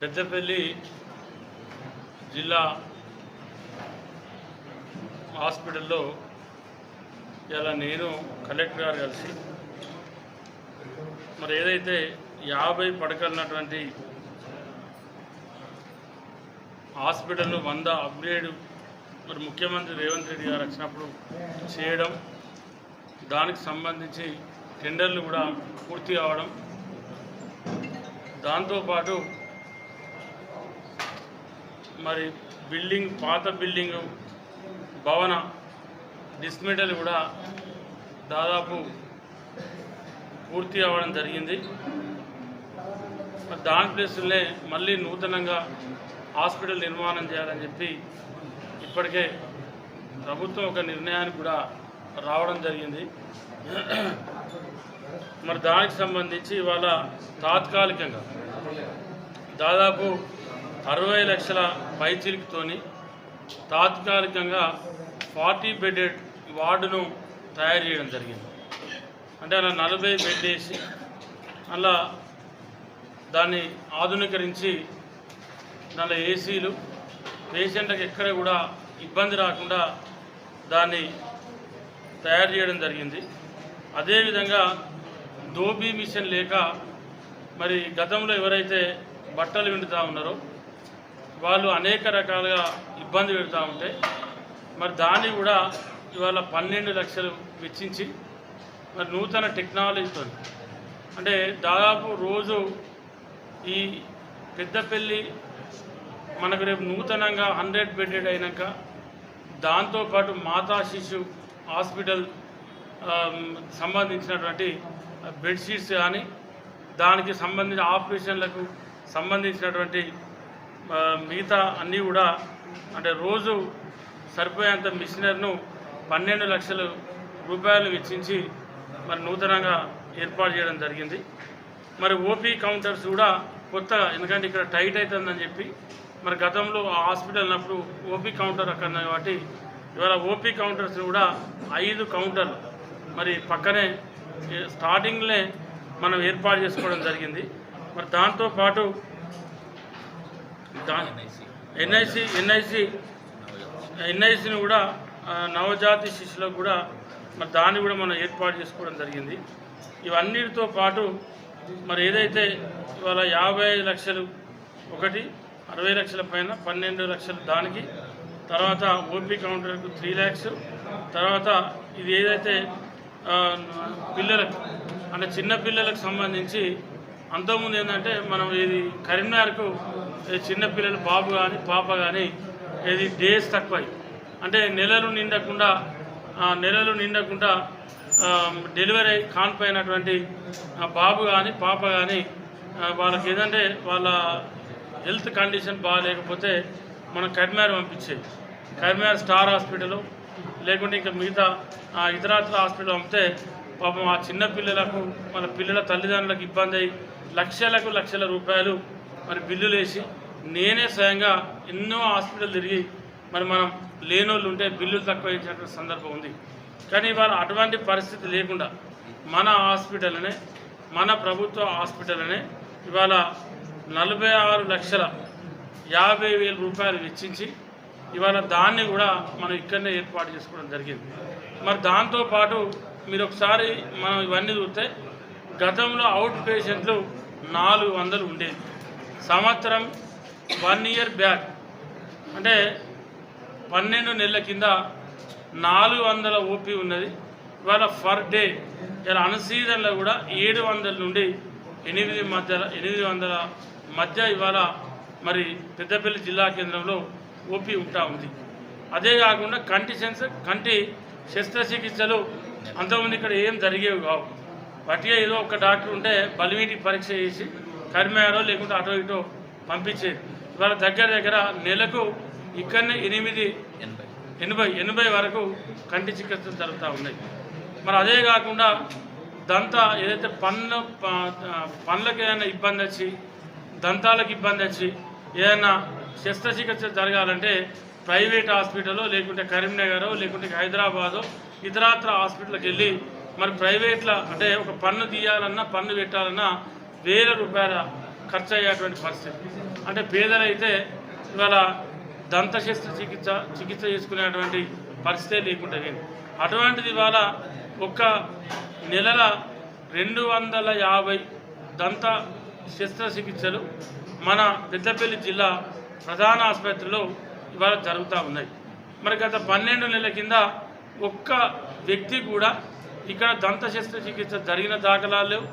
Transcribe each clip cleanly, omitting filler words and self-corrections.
పెద్దపల్లి జిల్లా హాస్పిటల్లో ఇలా నేను కలెక్టర్ గారు కలిసి మరి ఏదైతే 50 పడకలున్నటువంటి హాస్పిటల్ను 100 అప్గ్రేడ్ మరి ముఖ్యమంత్రి రేవంత్ రెడ్డి గారు వచ్చినప్పుడు చేయడం, దానికి సంబంధించి టెండర్లు కూడా పూర్తి కావడం, దాంతోపాటు మరి బిల్డింగ్ పాత బిల్డింగ్ భవన డిస్మెంటల్ కూడా దాదాపు పూర్తి అవ్వడం జరిగింది. దాని ప్లేస్లే మళ్ళీ నూతనంగా హాస్పిటల్ నిర్మాణం చేయాలని చెప్పి ఇప్పటికే ప్రభుత్వం ఒక నిర్ణయానికి కూడా రావడం జరిగింది. మరి దానికి సంబంధించి ఇవాళ తాత్కాలికంగా దాదాపు 60 లక్షల పైచిలుకుతోని తాత్కాలికంగా 40 బెడెడ్ వార్డును తయారు చేయడం జరిగింది. అంటే అలా 40 బెడ్ వేసి అలా దాన్ని ఆధునీకరించి దానిలో ఏసీలు, పేషెంట్లకు ఎక్కడ కూడా ఇబ్బంది రాకుండా దాన్ని తయారు చేయడం జరిగింది. అదేవిధంగా దోబీ మిషన్ లేక మరి గతంలో ఎవరైతే బట్టలు విండుతూ ఉన్నారో వాళ్ళు అనేక రకాలుగా ఇబ్బంది పెడుతూ ఉంటే మరి దాన్ని కూడా ఇవాళ 12 లక్షలు వెచ్చించి మరి నూతన టెక్నాలజీతో అంటే దాదాపు రోజు ఈ పెద్దపల్లి మనకు రేపు నూతనంగా 100 బెడెడ్ అయినాక దాంతోపాటు మాతా శిశు హాస్పిటల్ సంబంధించినటువంటి బెడ్షీట్స్ కానీ దానికి సంబంధించిన ఆపరేషన్లకు సంబంధించినటువంటి మిగతా అన్నీ కూడా అంటే రోజు సరిపోయేంత మిషనరీను 12 లక్షల రూపాయలు వెచ్చించి మరి నూతనంగా ఏర్పాటు చేయడం జరిగింది. మరి ఓపీ కౌంటర్స్ కూడా కొత్తగా, ఎందుకంటే ఇక్కడ టైట్ అవుతుందని చెప్పి మరి గతంలో ఆ హాస్పిటల్ ఉన్నప్పుడు ఓపీ కౌంటర్ అక్కడ కాబట్టి ఇవాళ ఓపీ కౌంటర్స్ కూడా 5 కౌంటర్లు మరి పక్కనే స్టార్టింగ్లే మనం ఏర్పాటు చేసుకోవడం జరిగింది. మరి దాంతోపాటు ఎన్ఐసిని కూడా నవజాతి శిశులకు కూడా మరి దాన్ని కూడా మనం ఏర్పాటు చేసుకోవడం జరిగింది. ఇవన్నిటితో పాటు మరి ఏదైతే ఇవాళ 55 లక్షలు ఒకటి, 60 లక్షల పైన 12 లక్షలు దానికి, తర్వాత ఓపీ కౌంటర్కు 3 lakhs, తర్వాత ఇది ఏదైతే పిల్లలకు అంటే చిన్న పిల్లలకు సంబంధించి అంతకుముందు ఏంటంటే మనం ఇది కరీంనగర్కు చిన్నపిల్లలు బాబు కానీ పాప కానీ ఇది డేస్ తక్కువ అంటే నెలలు నిండకుండా డెలివరీ కానిపోయినటువంటి బాబు కానీ పాప కానీ వాళ్ళకి ఏదంటే వాళ్ళ హెల్త్ కండిషన్ బాగాలేకపోతే మనం కరీంనగర్ పంపించేది. కరీంనగర్ స్టార్ హాస్పిటల్ లేకుంటే ఇంకా మిగతా ఇతరత్ర హాస్పిటల్ పంపితే పాపం ఆ చిన్న పిల్లలకు మన పిల్లల తల్లిదండ్రులకు ఇబ్బంది అయ్యి లక్షల రూపాయలు మరి బిల్లులు వేసి నేనే స్వయంగా ఎన్నో హాస్పిటల్ తిరిగి మరి మనం లేనోళ్ళు ఉంటే బిల్లులు తక్కువ ఇచ్చినటువంటి సందర్భం ఉంది. కానీ ఇవాళ అటువంటి పరిస్థితి లేకుండా మన హాస్పిటల్నే, మన ప్రభుత్వ హాస్పిటల్నే ఇవాళ 46,50,000 రూపాయలు వెచ్చించి ఇవాళ దాన్ని కూడా మనం ఇక్కడనే ఏర్పాటు చేసుకోవడం జరిగింది. మరి దాంతోపాటు మీరు ఒకసారి మనం ఇవన్నీ చూస్తే గతంలో అవుట్ పేషెంట్లు 400 ఉండేది. సంవత్సరం 1 year బ్యాక్ అంటే 12 నెలల కింద 400 ఓపీ ఉన్నది. ఇవాళ ఫర్ డే ఇలా అన్సీజన్లో కూడా 700 నుండి 800 మధ్య ఇవాళ మరి పెద్దపల్లి జిల్లా కేంద్రంలో ఓపీ ఉంటా ఉంది. అదే కాకుండా కంటి శస్త్రచికిత్సలు అంతకుముందు ఇక్కడ ఏం జరిగేవి కావు. వాటిగా ఏదో ఒక డాక్టర్ ఉంటే బలివీటికి పరీక్ష చేసి కరీంనగర్ లేకుంటే అటో ఇటో పంపించేది. ఇవాళ దగ్గర నెలకు ఇక్కడనే 80 వరకు కంటి చికిత్సలు జరుగుతూ ఉన్నాయి. మరి అదే కాకుండా ఏదైతే పళ్ళకి ఏదైనా ఇబ్బంది వచ్చి దంతాలకు ఇబ్బంది వచ్చి ఏదైనా శస్త్రచికిత్స జరగాలంటే ప్రైవేట్ హాస్పిటల్లో లేకుంటే కరీంనగర్ లేకుంటే హైదరాబాదో ఇతరత్ర హాస్పిటల్కి వెళ్ళి మరి ప్రైవేట్లో అంటే ఒక పన్ను తీయాలన్నా పన్ను పెట్టాలన్నా 1000 రూపాయల ఖర్చు అయ్యేటువంటి పరిస్థితి. అంటే పేదలైతే ఇవాళ దంత చికిత్స చేసుకునేటువంటి పరిస్థితే లేకుండా పోయింది. అటువంటిది ఇవాళ ఒక్క నెలల 250 దంత శస్త్రచికిత్సలు మన పెద్దపల్లి జిల్లా ప్రధాన ఆసుపత్రిలో ఇవాళ జరుగుతూ ఉన్నాయి. మరి గత 12 నెలల కింద ఒక్క వ్యక్తి కూడా ఇక్కడ దంత శస్త్రచికిత్స జరిగిన దాఖలాలు లేవు,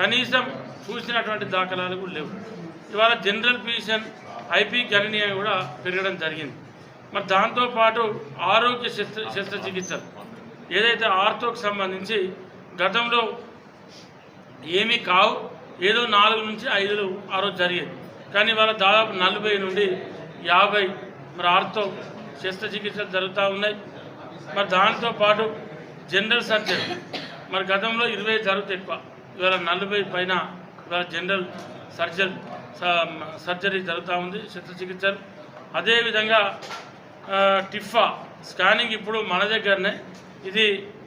కనీసం చూసినటువంటి దాఖలాలు కూడా లేవు. ఇవాళ జనరల్ ఫిజిషియన్ ఐపీ గణనీయంగా కూడా పెరగడం జరిగింది. మరి దాంతోపాటు ఆరోగ్య శస్త్రచికిత్సలు ఏదైతే ఆర్థోకి సంబంధించి గతంలో ఏమీ కావు, ఏదో 4 నుంచి 5 ఆ రోజు జరిగేది. కానీ ఇవాళ దాదాపు 40 నుండి 50 మరి ఆర్థో శస్త్రచికిత్సలు జరుగుతూ ఉన్నాయి. మరి దాంతోపాటు జనరల్ సర్జరీ మరి గతంలో 20 జరుగుతాయి ఎక్కువ, ఇవాళ 40 పైన ఇవాళ జనరల్ సర్జరీ జరుగుతూ ఉంది శస్త్రచికిత్సలు. అదేవిధంగా టిఫా స్కానింగ్ ఇప్పుడు మన దగ్గరనే ఇది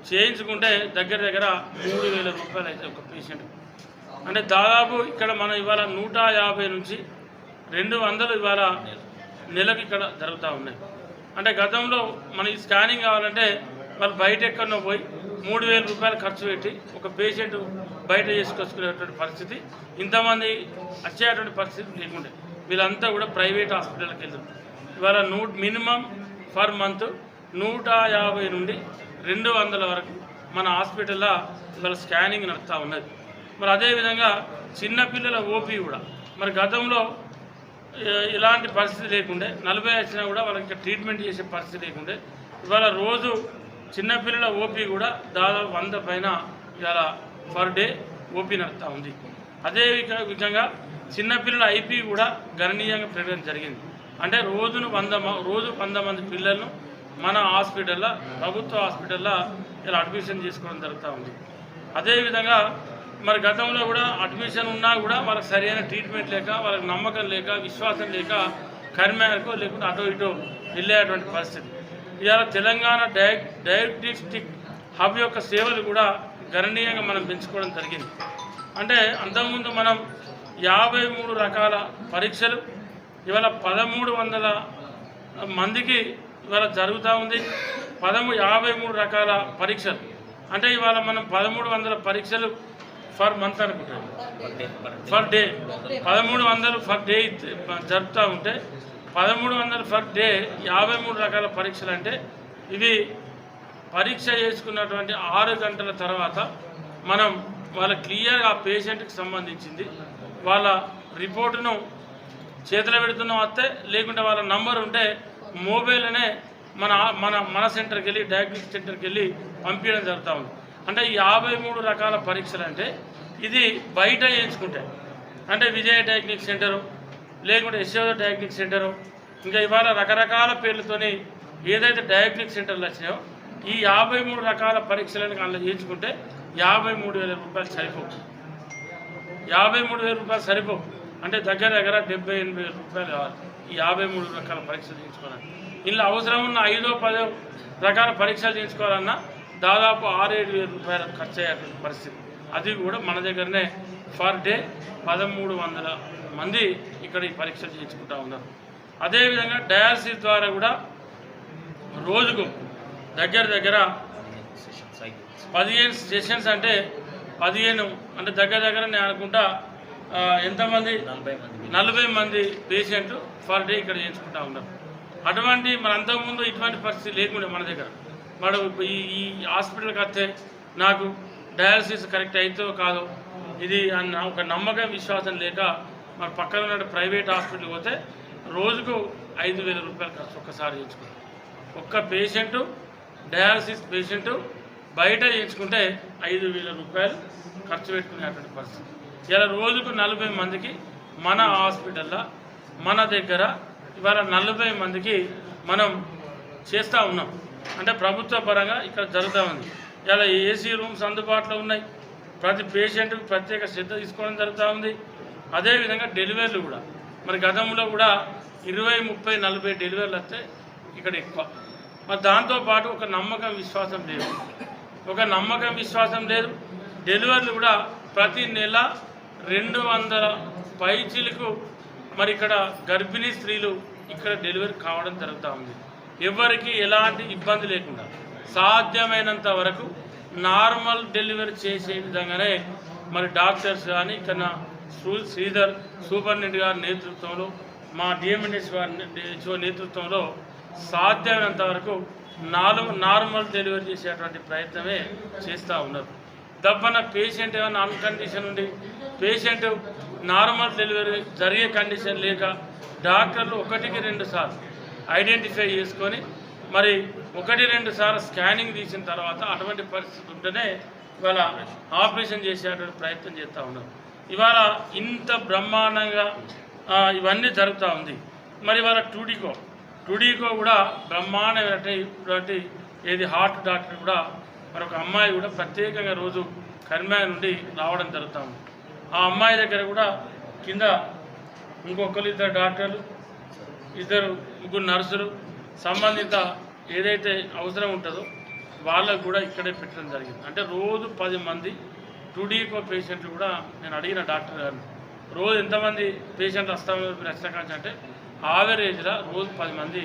చేయించుకుంటే దగ్గర 3,000 రూపాయలు అయితే ఒక పేషెంట్. అంటే దాదాపు ఇక్కడ మనం ఇవాళ 150 నుంచి 200 ఇవాళ నెలకు ఇక్కడ జరుగుతూ ఉన్నాయి. అంటే గతంలో మన ఈ స్కానింగ్ కావాలంటే వాళ్ళు బయట ఎక్కడో పోయి 3,000 రూపాయలు ఖర్చు పెట్టి ఒక పేషెంట్ బయట చేసుకొచ్చుకునేటువంటి పరిస్థితి, ఇంతమంది వచ్చేటువంటి పరిస్థితి లేకుండే. వీళ్ళంతా కూడా ప్రైవేట్ హాస్పిటల్కి వెళ్తారు. ఇవాళ మినిమం పర్ మంత్ 150 నుండి 200 వరకు మన హాస్పిటల్లో ఇవాళ స్కానింగ్ నడుస్తూ ఉన్నది. మరి అదేవిధంగా చిన్నపిల్లల ఓపీ కూడా మరి గతంలో ఇలాంటి పరిస్థితి లేకుండే, 40 వచ్చినా కూడా వాళ్ళకి ట్రీట్మెంట్ చేసే పరిస్థితి లేకుండే. ఇవాళ రోజు చిన్నపిల్లల ఓపీ కూడా దాదాపు 100 పైన ఇవాళ పర్ డే ఓపీ నడుస్తూ ఉంది. అదే విధంగా చిన్నపిల్లల ఐపీ కూడా గణనీయంగా పెరగడం జరిగింది. అంటే రోజు 100 మంది పిల్లలను మన హాస్పిటల్లో ప్రభుత్వ హాస్పిటల్లో ఇలా అడ్మిషన్ చేసుకోవడం జరుగుతూ ఉంది. అదేవిధంగా మరి గతంలో కూడా అడ్మిషన్ ఉన్నా కూడా వాళ్ళకి సరైన ట్రీట్మెంట్ లేక, వాళ్ళకి నమ్మకం లేక, విశ్వాసం లేక కర్మేరకు లేకుంటే అటో ఇటో వెళ్ళేటువంటి పరిస్థితి. ఇవాళ తెలంగాణ డయాగ్నోస్టిక్ హబ్ యొక్క సేవలు కూడా గణనీయంగా మనం పెంచుకోవడం జరిగింది. అంటే అంతకుముందు మనం 53 రకాల పరీక్షలు ఇవాళ 1,300 మందికి ఇవాళ జరుగుతూ ఉంది. 53 రకాల పరీక్షలు అంటే ఇవాళ మనం 1,300 పరీక్షలు ఫర్ మంత్ అనుకుంటాం, ఫర్ డే 1,300 ఫర్ డే జరుపుతూ ఉంటే 1,300 ఫర్ డే 53 రకాల పరీక్షలు. అంటే ఇవి పరీక్ష చేసుకున్నటువంటి 6 గంటల తర్వాత మనం వాళ్ళ క్లియర్గా ఆ పేషెంట్కి సంబంధించింది వాళ్ళ రిపోర్టును చేతిలో పెడుతున్నాం వస్తే, లేకుంటే వాళ్ళ నంబర్ ఉంటే మొబైల్లోనే మన సెంటర్కి వెళ్ళి డయాగ్నోస్టిక్ సెంటర్కి వెళ్ళి పంపించడం జరుగుతూ ఉంది. అంటే ఈ 53 రకాల పరీక్షలు అంటే ఇది బయట చేయించుకుంటే అంటే విజయ డయాగ్నోస్టిక్ సెంటరు లేకుంటే యశోద డయాగ్నోస్టిక్ సెంటరు ఇంకా ఇవాళ రకరకాల పేర్లతోని ఏదైతే డయాగ్నోస్టిక్ సెంటర్లు వచ్చినాయో ఈ 53 రకాల పరీక్షలను అందులో చేయించుకుంటే 53,000 రూపాయలు సరిపోవు. 53,000 రూపాయలు సరిపోవు. అంటే దగ్గర 70-80,000 రూపాయలు కావాలి ఈ 53 రకాల పరీక్షలు చేయించుకోవాలని. ఇందులో అవసరం ఉన్న 5-10 రకాల పరీక్షలు చేయించుకోవాలన్నా దాదాపు 6-7,000 రూపాయలు ఖర్చు అయ్యేటువంటి పరిస్థితి. అది కూడా మన దగ్గరనే పర్ డే 1,300 మంది ఇక్కడ ఈ పరీక్షలు చేయించుకుంటూ ఉన్నారు. అదేవిధంగా డయాలసిస్ ద్వారా కూడా రోజుకు దగ్గర 15 సెషన్స్ అంటే 15 అంటే దగ్గర నేను అనుకుంటా ఎంతమంది 40 మంది పేషెంట్లు పర్ డే ఇక్కడ చేయించుకుంటూ ఉన్నారు. అటువంటి మన అంతకుముందు ఇటువంటి పరిస్థితి లేకుండే మన దగ్గర. వాడు ఈ హాస్పిటల్కి వస్తే నాకు డయాలసిస్ కరెక్ట్ అవుతుందో కాదో ఇది అన్న ఒక నమ్మకం విశ్వాసం లేక మన పక్కన ఉన్న ప్రైవేట్ హాస్పిటల్కి పోతే రోజుకు 5,000 రూపాయలు ఖర్చు ఒక్కసారి చేయించుకుంటాం. ఒక్క పేషెంటు డయాలసిస్ పేషెంటు బయట చేయించుకుంటే 5,000 రూపాయలు ఖర్చు పెట్టుకునేటువంటి పరిస్థితి. ఇలా రోజుకు 40 మందికి మన హాస్పిటల్లో మన దగ్గర ఇవాళ 40 మందికి మనం చేస్తూ ఉన్నాం. అంటే ప్రభుత్వ పరంగా ఇక్కడ జరుగుతూ ఉంది. ఇలా ఏసీ రూమ్స్ అందుబాటులో ఉన్నాయి. ప్రతి పేషెంట్కి ప్రత్యేక శ్రద్ధ తీసుకోవడం జరుగుతూ ఉంది. అదేవిధంగా డెలివరీలు కూడా మరి గతంలో కూడా 20, 30, 40 డెలివరీలు వస్తే ఇక్కడ ఎక్కువ. మరి దాంతోపాటు ఒక నమ్మకం విశ్వాసం లేదు. డెలివరీలు కూడా ప్రతి నెల 200 పైచీలకు మరి ఇక్కడ గర్భిణీ స్త్రీలు ఇక్కడ డెలివరీ కావడం జరుగుతూ ఉంది. ఎవరికి ఎలాంటి ఇబ్బంది లేకుండా సాధ్యమైనంత వరకు నార్మల్ డెలివరీ చేసే విధంగానే మరి డాక్టర్స్ కానీ ఇక్కడ శ్రీధర్ సూపరింటెండెంట్ గారి నేతృత్వంలో మా డిఎంఎన్ఎస్ గారి నేతృత్వంలో సాధ్యమైనంత వరకు నార్మల్ డెలివరీ చేసేటువంటి ప్రయత్నమే చేస్తూ ఉన్నారు. దప్పన పేషెంట్ ఏమైనా అన్కండిషన్ ఉండి పేషెంట్ నార్మల్ డెలివరీ జరిగే కండిషన్ లేక డాక్టర్లు 1-2 సార్లు ఐడెంటిఫై చేసుకొని మరి 1-2 సార్లు స్కానింగ్ తీసిన తర్వాత అటువంటి పరిస్థితి ఉంటేనే ఇవాళ ఆపరేషన్ చేసేటువంటి ప్రయత్నం చేస్తూ ఉన్నారు. ఇవాళ ఇంత బ్రహ్మాండంగా ఇవన్నీ జరుగుతూ ఉంది. మరి ఇవాళ టుడీకో కూడా బ్రహ్మాండమైనటువంటి ఏది హార్ట్ డాక్టర్ కూడా మరొక అమ్మాయి కూడా ప్రత్యేకంగా రోజు కర్మాయి నుండి రావడం జరుగుతూ ఉంది. ఆ అమ్మాయి దగ్గర కూడా కింద ఇంకొకరు 2 డాక్టర్లు 2-3 నర్సులు సంబంధిత ఏదైతే అవసరం ఉంటుందో వాళ్ళకు కూడా ఇక్కడే పెట్టడం జరిగింది. అంటే రోజు 10 మంది టుడీకో పేషెంట్లు కూడా నేను అడిగిన డాక్టర్ గారిని రోజు ఎంతమంది పేషెంట్లు వస్తూ ఉన్నారు మీరు ఎక్స్ట్రా అంటే యావరేజ్గా రోజు 10 మంది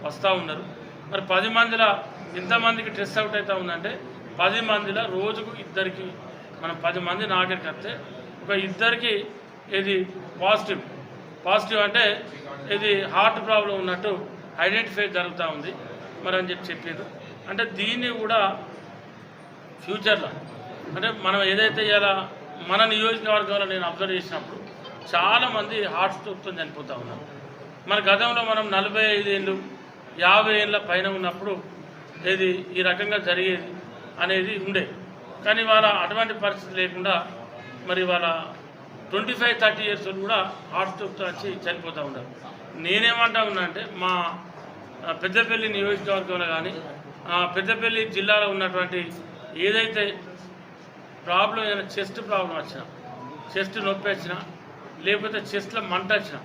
వస్తూ ఉన్నారు. మరి 10 మందిలో ఎంతమందికి టెస్ట్ అవుట్ అవుతూ ఉందంటే 10 మందిలో రోజుకు 2కి మనం 10 మంది నాగరికి వస్తే ఒక 2కి ఇది పాజిటివ్ అంటే ఇది హార్ట్ ప్రాబ్లం ఉన్నట్టు ఐడెంటిఫై జరుగుతూ ఉంది మరి అని చెప్పారు. అంటే దీన్ని కూడా ఫ్యూచర్లో అంటే మనం ఏదైతే ఇలా మన నియోజకవర్గంలో నేను అబ్జర్వ్ చేసినప్పుడు చాలామంది హార్ట్ స్ట్రోక్తో చనిపోతూ ఉన్నారు. మన గతంలో మనం 45 ఏళ్ళు 50 ఏళ్ళ పైన ఉన్నప్పుడు ఇది ఈ రకంగా జరిగేది అనేది ఉండే. కానీ వాళ్ళ అటువంటి పరిస్థితి లేకుండా మరి వాళ్ళ 25-30 ఇయర్స్ కూడా హార్ట్ స్ట్రోక్తో వచ్చి చనిపోతూ ఉన్నారు. నేనేమంటా ఉన్నా అంటే మా పెద్దపల్లి నియోజకవర్గంలో కానీ పెద్దపల్లి జిల్లాలో ఉన్నటువంటి ఏదైతే ప్రాబ్లం ఏదైనా చెస్ట్ ప్రాబ్లం వచ్చినా చెస్ట్ నొప్పి వచ్చినా లేకపోతే చెస్ట్లో మంట వచ్చినా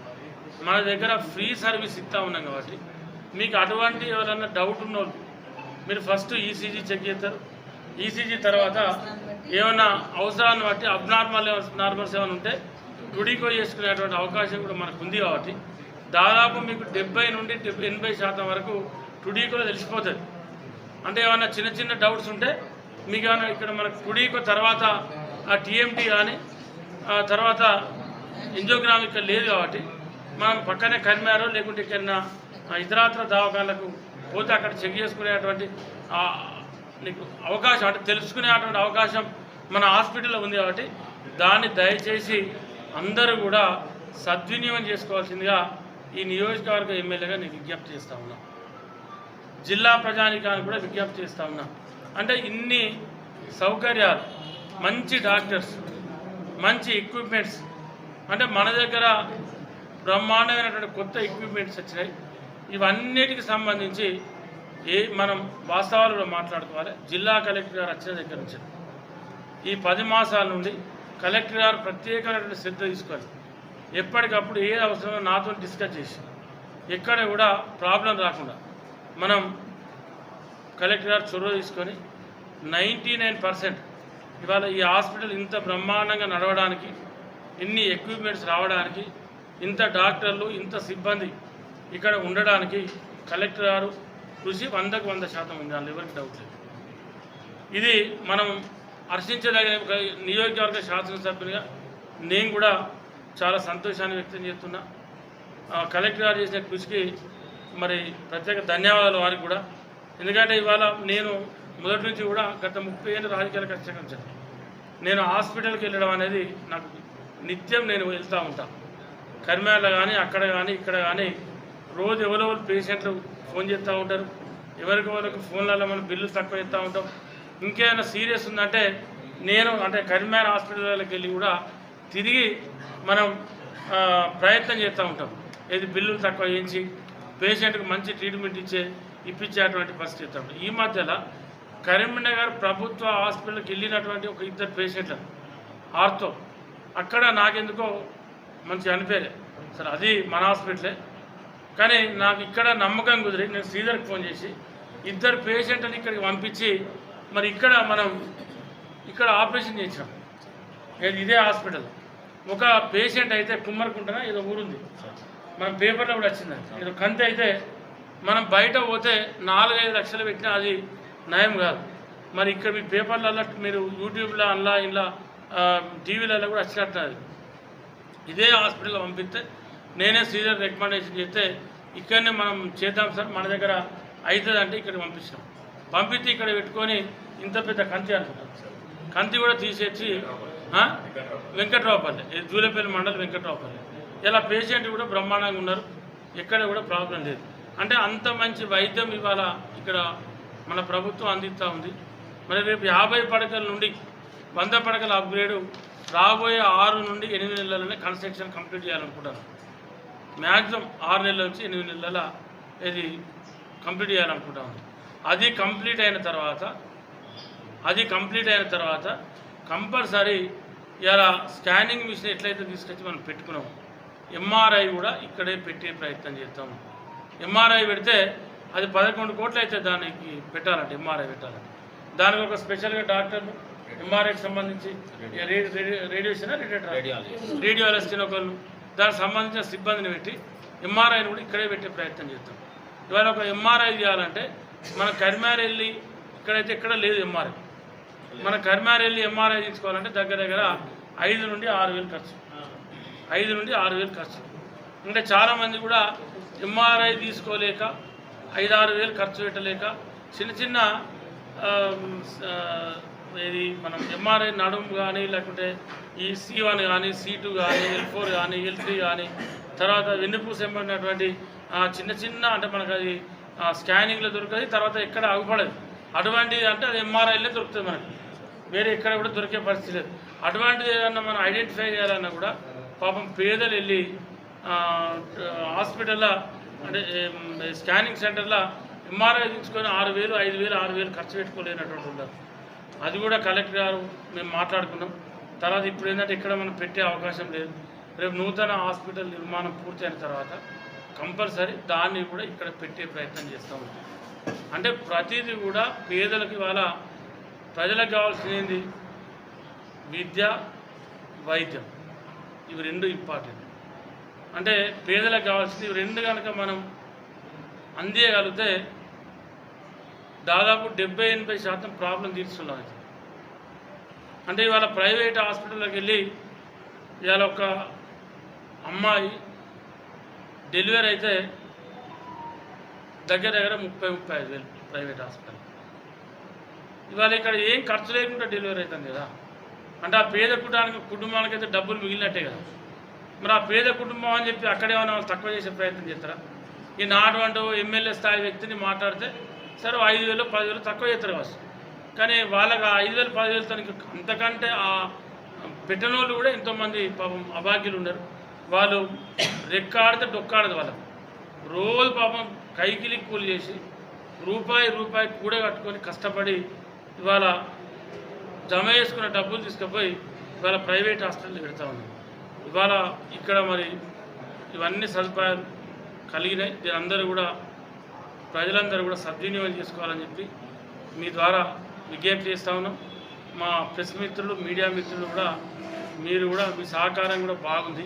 మన దగ్గర ఫ్రీ సర్వీస్ ఇస్తూ ఉన్నాం కాబట్టి మీకు అటువంటి ఎవరైనా డౌట్ ఉన్నోళ్ళు మీరు ఫస్ట్ ఈసీజీ చెక్ చేస్తారు. ఈసీజీ తర్వాత ఏమైనా అవసరాన్ని బట్టి నార్మల్స్ ఏమైనా ఉంటే టుడీకో చేసుకునేటువంటి అవకాశం కూడా మనకు ఉంది కాబట్టి దాదాపు మీకు 70 నుండి 80% వరకు టుడీకోలో తెలిసిపోతుంది. అంటే ఏమైనా చిన్న డౌట్స్ ఉంటే మీకు ఏమైనా ఇక్కడ మనకు టుడీకో తర్వాత ఆ టీఎంటీ కానీ తర్వాత ఎంజియోగ్రామ్ ఇక్కడ లేదు కాబట్టి మనం పక్కనే కరిమారో లేకుంటే ఇక్కడ ఇతరాత్ర దవాఖానలకు పోతే అక్కడ చెక్ చేసుకునేటువంటి నీకు అవకాశం అంటే తెలుసుకునేటువంటి అవకాశం మన హాస్పిటల్లో ఉంది కాబట్టి దాన్ని దయచేసి అందరూ కూడా సద్వినియోగం చేసుకోవాల్సిందిగా ఈ నియోజకవర్గ ఎమ్మెల్యేగా నేను విజ్ఞప్తి చేస్తూ ఉన్నా. జిల్లా ప్రజానికానికి కూడా విజ్ఞప్తి చేస్తూ ఉన్నా. అంటే ఇన్ని సౌకర్యాలు మంచి డాక్టర్స్ మంచి ఎక్విప్మెంట్స్ అంటే మన దగ్గర బ్రహ్మాండమైనటువంటి కొత్త ఎక్విప్మెంట్స్ వచ్చినాయి. ఇవన్నిటికి సంబంధించి మనం వాస్తవాలు మాట్లాడుకోవాలి. జిల్లా కలెక్టర్ గారు వచ్చిన దగ్గర నుంచి ఈ 10 మాసాల నుండి కలెక్టర్ గారు ప్రత్యేకమైనటువంటి శ్రద్ధ తీసుకొని ఎప్పటికప్పుడు ఏ అవసరమో నాతో డిస్కస్ చేసి ఎక్కడ కూడా ప్రాబ్లం రాకుండా మనం కలెక్టర్ గారు చొరవ తీసుకొని 99% ఇవాళ ఈ హాస్పిటల్ ఇంత బ్రహ్మాండంగా నడవడానికి ఇన్ని ఎక్విప్మెంట్స్ రావడానికి ఇంత డాక్టర్లు ఇంత సిబ్బంది ఇక్కడ ఉండడానికి కలెక్టర్ గారు కృషి 100కు 100% ఉంది. దానిలో ఎవరికి డౌట్ లేదు. ఇది మనం హర్షించదగిన ఒక నియోజకవర్గ శాసనసభ్యునిగా నేను కూడా చాలా సంతోషాన్ని వ్యక్తం చేస్తున్నా. కలెక్టర్ గారు చేసిన కృషికి మరి ప్రత్యేక ధన్యవాదాలు వారికి కూడా. ఎందుకంటే ఇవాళ నేను మొదటి నుంచి కూడా గత 30 ఏళ్ళు రాజకీయాలకు వచ్చాను. నేను హాస్పిటల్కి వెళ్ళడం అనేది నాకు నిత్యం నేను వెళ్తూ ఉంటాను. కర్మాలో కానీ అక్కడ కానీ ఇక్కడ కానీ రోజు ఎవరో పేషెంట్లు ఫోన్ చేస్తూ ఉంటారు. ఎవరికి ఫోన్లలో మనం బిల్లు తక్కువ ఇస్తూ ఉంటాం. ఇంకేమైనా సీరియస్ ఉందంటే నేను అంటే కరీంనగర్ హాస్పిటల్కి వెళ్ళి కూడా తిరిగి మనం ప్రయత్నం చేస్తూ ఉంటాం. ఏది బిల్లులు తక్కువ చేయించి పేషెంట్కి మంచి ట్రీట్మెంట్ ఇప్పించేటువంటి పరిస్థితి ఉంటాం. ఈ మధ్యలో కరీంనగర్ ప్రభుత్వ హాస్పిటల్కి వెళ్ళినటువంటి ఒక 2 పేషెంట్లు ఆర్తో అక్కడ నాకెందుకో మంచి అనిపేరే సరే అది మన హాస్పిటలే. కానీ నాకు ఇక్కడ నమ్మకం కుదిరి నేను శ్రీధర్కి ఫోన్ చేసి 2 పేషెంట్ని ఇక్కడికి పంపించి మరి ఇక్కడ మనం ఇక్కడ ఆపరేషన్ చేయించాం. ఇదే హాస్పిటల్ ఒక పేషెంట్ అయితే కుమ్మరికుంటనా ఏదో ఊరుంది, మనం పేపర్లో కూడా వచ్చిందండి, ఏదో కంతి అయితే మనం బయట పోతే 4-5 లక్షలు పెట్టినా అది నయం కాదు. మరి ఇక్కడ మీ పేపర్లలో మీరు యూట్యూబ్లో అలా ఇలా టీవీలలో కూడా వచ్చినట్టున్నది. ఇదే హాస్పిటల్లో పంపిస్తే నేనే సీజర్ రికమెండేషన్ చేస్తే ఇక్కడనే మనం చేద్దాం సార్, మన దగ్గర అవుతుంది అంటే ఇక్కడ పంపించాం. పంపిస్తే ఇక్కడ పెట్టుకొని ఇంత పెద్ద కంతి అనుకుంటాం. కంతి కూడా తీసేసి వెంకట్రావుపల్లి, జూలపల్లి మండలం వెంకట్రావుపల్లి. ఇలా పేషెంట్ కూడా బ్రహ్మాండంగా ఉన్నారు, ఎక్కడ కూడా ప్రాబ్లం లేదు. అంటే అంత మంచి వైద్యం ఇవాళ ఇక్కడ మన ప్రభుత్వం అందిస్తూ ఉంది. మరి రేపు 50 పడకల నుండి 100 పడకల అప్గ్రేడు రాబోయే 6 నుండి 8 నెలలనే కన్స్ట్రక్షన్ కంప్లీట్ చేయాలనుకుంటాను. మ్యాక్సిమం 6 నెలల నుంచి 8 నెలల ఇది కంప్లీట్ చేయాలనుకుంటాను. అది కంప్లీట్ అయిన తర్వాత కంపల్సరీ ఇలా స్కానింగ్ మిషన్ ఎట్లయితే తీసుకొచ్చి మనం పెట్టుకున్నాం, ఎంఆర్ఐ కూడా ఇక్కడే పెట్టే ప్రయత్నం చేస్తాము. ఎంఆర్ఐ పెడితే అది 11 కోట్లు అయితే దానికి పెట్టాలంటే, ఎంఆర్ఐ పెట్టాలంటే దానికి ఒక స్పెషల్గా డాక్టర్లు ఎంఆర్ఐకి సంబంధించి రేడియాలజిస్ట్ ఒకళ్ళు దానికి సంబంధించిన సిబ్బందిని పెట్టి ఎంఆర్ఐని కూడా ఇక్కడే పెట్టే ప్రయత్నం చేస్తాం. ఇవాళ ఒక ఎంఆర్ఐ చేయాలంటే మన కరిమార్ వెళ్ళి, ఇక్కడైతే ఎక్కడ లేదు ఎంఆర్ఐ, మన కరిమార్ వెళ్ళి ఎంఆర్ఐ తీసుకోవాలంటే దగ్గర 5 నుండి 6 వేలు ఖర్చు, 5 నుండి 6 వేలు ఖర్చు. అంటే చాలామంది కూడా ఎంఆర్ఐ తీసుకోలేక 5-6 వేలు ఖర్చు పెట్టలేక చిన్న ఇది మనం ఎంఆర్ఐ నడుము కానీ, లేకుంటే ఈ C1 కానీ, C2 కానీ, L4 కానీ, L3 కానీ, తర్వాత వెన్నుపూస ఎంబడినటువంటి చిన్న అంటే మనకు అది స్కానింగ్లో దొరకదు, తర్వాత ఎక్కడ ఆగుపడదు. అటువంటిది అంటే అది ఎంఆర్ఐలో దొరుకుతుంది, మనకి వేరే ఎక్కడ కూడా దొరికే పరిస్థితి లేదు. అటువంటిది ఏదన్నా మనం ఐడెంటిఫై చేయాలన్నా కూడా పాపం పేదలు వెళ్ళి హాస్పిటల్లో అంటే స్కానింగ్ సెంటర్లో ఎంఆర్ఐ తీసుకొని 6,000, 5,000, 6,000 ఖర్చు పెట్టుకోలేనటువంటి ఉండదు. అది కూడా కలెక్టర్ గారు మేము మాట్లాడుకున్నాం. తర్వాత ఇప్పుడు ఏంటంటే ఇక్కడ మనం పెట్టే అవకాశం లేదు. రేపు నూతన హాస్పిటల్ నిర్మాణం పూర్తయిన తర్వాత కంపల్సరీ దాన్ని కూడా ఇక్కడ పెట్టే ప్రయత్నం చేస్తాము. అంటే ప్రతిదీ కూడా పేదలకు ఇవాళ ప్రజలకు కావాల్సింది విద్య, వైద్యం, ఇవి 2 ఇంపార్టెంట్. అంటే పేదలకు కావాల్సింది ఇవి 2 కనుక మనం అందియగలిగితే దాదాపు 70-80% ప్రాబ్లం తీర్చున్నాం. అంటే ఇవాళ ప్రైవేట్ హాస్పిటల్లోకి వెళ్ళి ఇవాళ ఒక అమ్మాయి డెలివరీ అయితే దగ్గర 30-35 వేలు ప్రైవేట్ హాస్పిటల్. ఇవాళ ఇక్కడ ఏం ఖర్చు లేకుండా డెలివరీ అవుతుంది కదా. అంటే ఆ పేద కుటుంబానికైతే డబ్బులు మిగిలినట్టే కదా. మరి ఆ పేద కుటుంబం అని చెప్పి అక్కడేమైనా వాళ్ళు తక్కువ చేసే ప్రయత్నం చేస్తారా? ఈ నాటువంటి ఎమ్మెల్యే స్థాయి వ్యక్తిని మాట్లాడితే సరే 5,000, 10,000 తక్కువ చేస్తారు కావచ్చు, కానీ వాళ్ళకి 5,000, 10,000 తనకి అంతకంటే ఆ పెట్టనోళ్ళు కూడా ఎంతోమంది పాపం అభాగ్యులు ఉన్నారు. వాళ్ళు రెక్కాడితే డొక్కాడదు, వాళ్ళకు రోజు పాపం కైకిలి కూలి చేసి రూపాయి కూడా కట్టుకొని కష్టపడి ఇవాళ జమ చేసుకున్న డబ్బులు తీసుకుపోయి ఇవాళ ప్రైవేట్ హాస్పిటల్ పెడతా ఉన్నాం. ఇవాళ ఇక్కడ మరి ఇవన్నీ సదుపాయాలు కలిగినాయి. దీని ప్రజలందరూ కూడా సద్వినియోగం చేసుకోవాలని చెప్పి మీ ద్వారా విజ్ఞప్తి చేస్తూ ఉన్నాం. మా ప్రెస్ మిత్రులు, మీడియా మిత్రులు కూడా మీరు కూడా మీ సహకారం కూడా బాగుంది.